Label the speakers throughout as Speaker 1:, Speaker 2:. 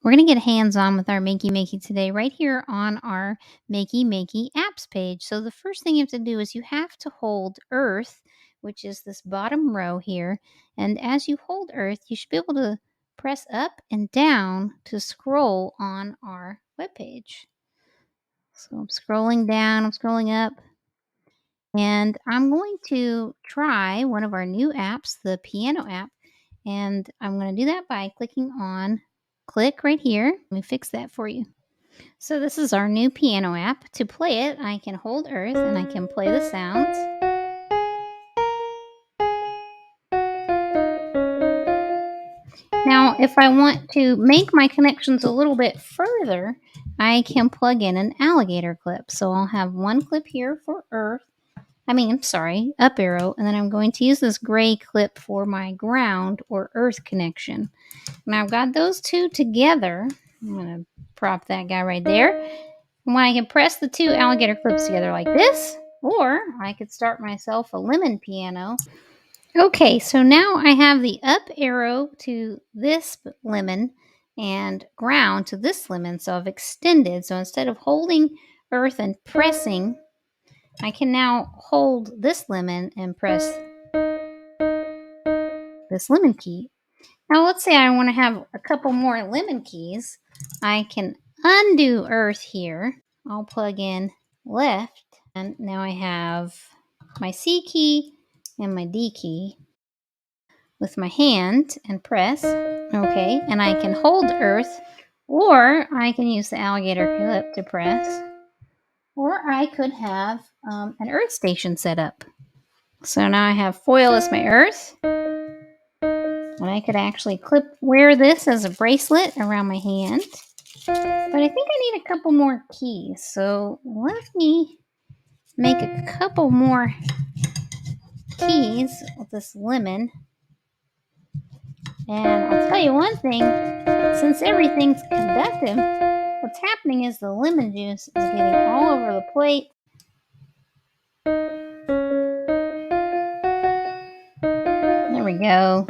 Speaker 1: We're going to get hands-on with our Makey Makey today right here on our Makey Makey apps page. So the first thing you have to do is you have to hold Earth, which is this bottom row here. And as you hold Earth, you should be able to press up and down to scroll on our webpage. So I'm scrolling down, I'm scrolling up, and I'm going to try one of our new apps, the piano app. And I'm going to do that by clicking on click right here. Let me fix that for you. So this is our new piano app. To play it, I can hold Earth and I can play the sounds. Now, if I want to make my connections a little bit further, I can plug in an alligator clip. So I'll have one clip here for Earth. Up arrow, and then I'm going to use this gray clip for my ground or Earth connection. Now I've got those two together. I'm going to prop that guy right there. And when I can press the two alligator clips together like this, or I could start myself a lemon piano. Okay, so now I have the up arrow to this lemon and ground to this lemon, so I've extended. So instead of holding Earth and pressing, I can now hold this lemon and press this lemon key. Now let's say I want to have a couple more lemon keys. I can undo Earth here. I'll plug in left, and now I have my C key and my D key with my hand and press. Okay, and I can hold Earth, or I can use the alligator clip to press, or I could have an Earth station set up. So now I have foil as my Earth, and I could actually wear this as a bracelet around my hand. But I think I need a couple more keys, so let me make a couple more keys with this lemon. And I'll tell you one thing, since everything's conductive, what's happening is the lemon juice is getting all over the plate. There we go.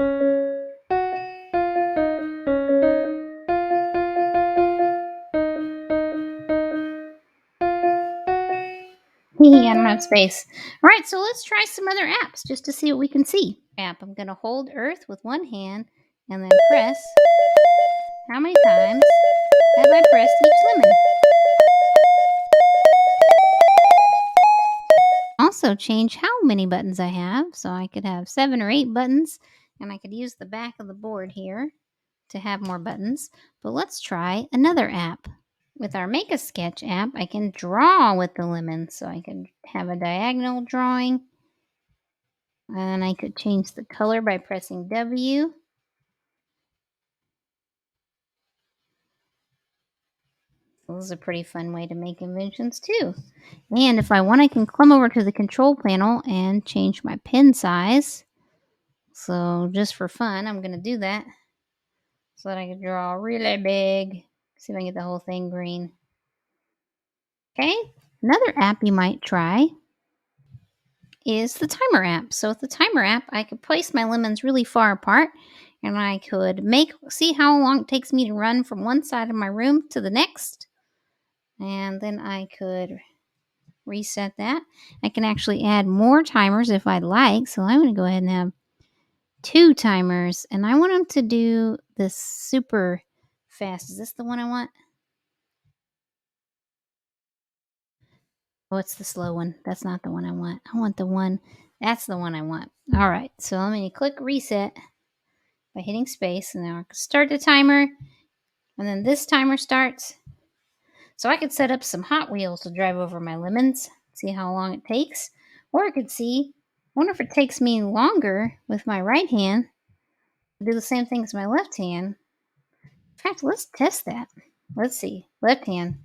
Speaker 1: I don't have space. All right, so let's try some other apps just to see what we can see. I'm going to hold Earth with one hand and then press. How many times have I pressed each lemon? Also change how many buttons I have. So I could have 7 or 8 buttons, and I could use the back of the board here to have more buttons. But let's try another app. With our Make a Sketch app, I can draw with the lemon. So I could have a diagonal drawing, and I could change the color by pressing W. This is a pretty fun way to make inventions too. And if I want, I can come over to the control panel and change my pen size. So just for fun, I'm going to do that so that I can draw really big. See if I can get the whole thing green. Okay, another app you might try is the timer app. So with the timer app, I could place my lemons really far apart, and I could see how long it takes me to run from one side of my room to the next. And then I could reset that. I can actually add more timers if I'd like. So I'm going to go ahead and have 2 timers, and I want them to do this super fast. Is this the one I want? Oh, it's the slow one. That's not the one I want. I want the one. That's the one I want. All right. So let me click reset by hitting space, and now I can start the timer, and then this timer starts. So I could set up some Hot Wheels to drive over my lemons, see how long it takes, or I could wonder if it takes me longer with my right hand to do the same thing as my left hand. In fact, let's test that. Let's see. Left hand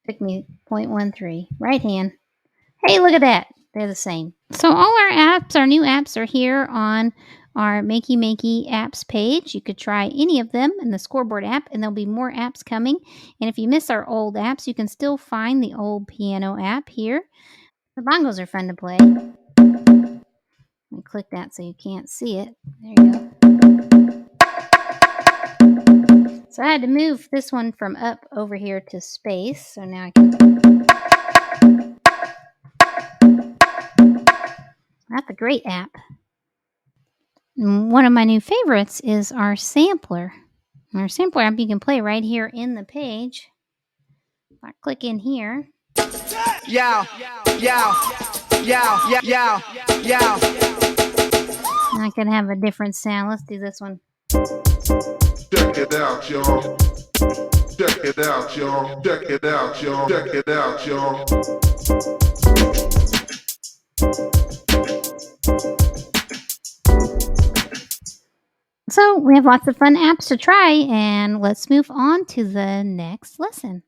Speaker 1: took me 0.13. Right hand. Hey, look at that. They're the same. So all our new apps are here on our Makey Makey apps page. You could try any of them in the scoreboard app, and there'll be more apps coming. And if you miss our old apps, you can still find the old piano app here. The bongos are fun to play. Let me click that so you can't see it. There you go. So I had to move this one from up over here to space. So now I can. That's a great app. And one of my new favorites is our sampler. Our sampler app you can play right here in the page. If I click in here.
Speaker 2: Yeah, yeah, yeah, yeah, yeah.
Speaker 1: I can have a different sound. Let's do this one.
Speaker 3: Check it out, y'all. Check it out, y'all. Check it out, y'all. Check it out, y'all.
Speaker 1: So we have lots of fun apps to try, and let's move on to the next lesson.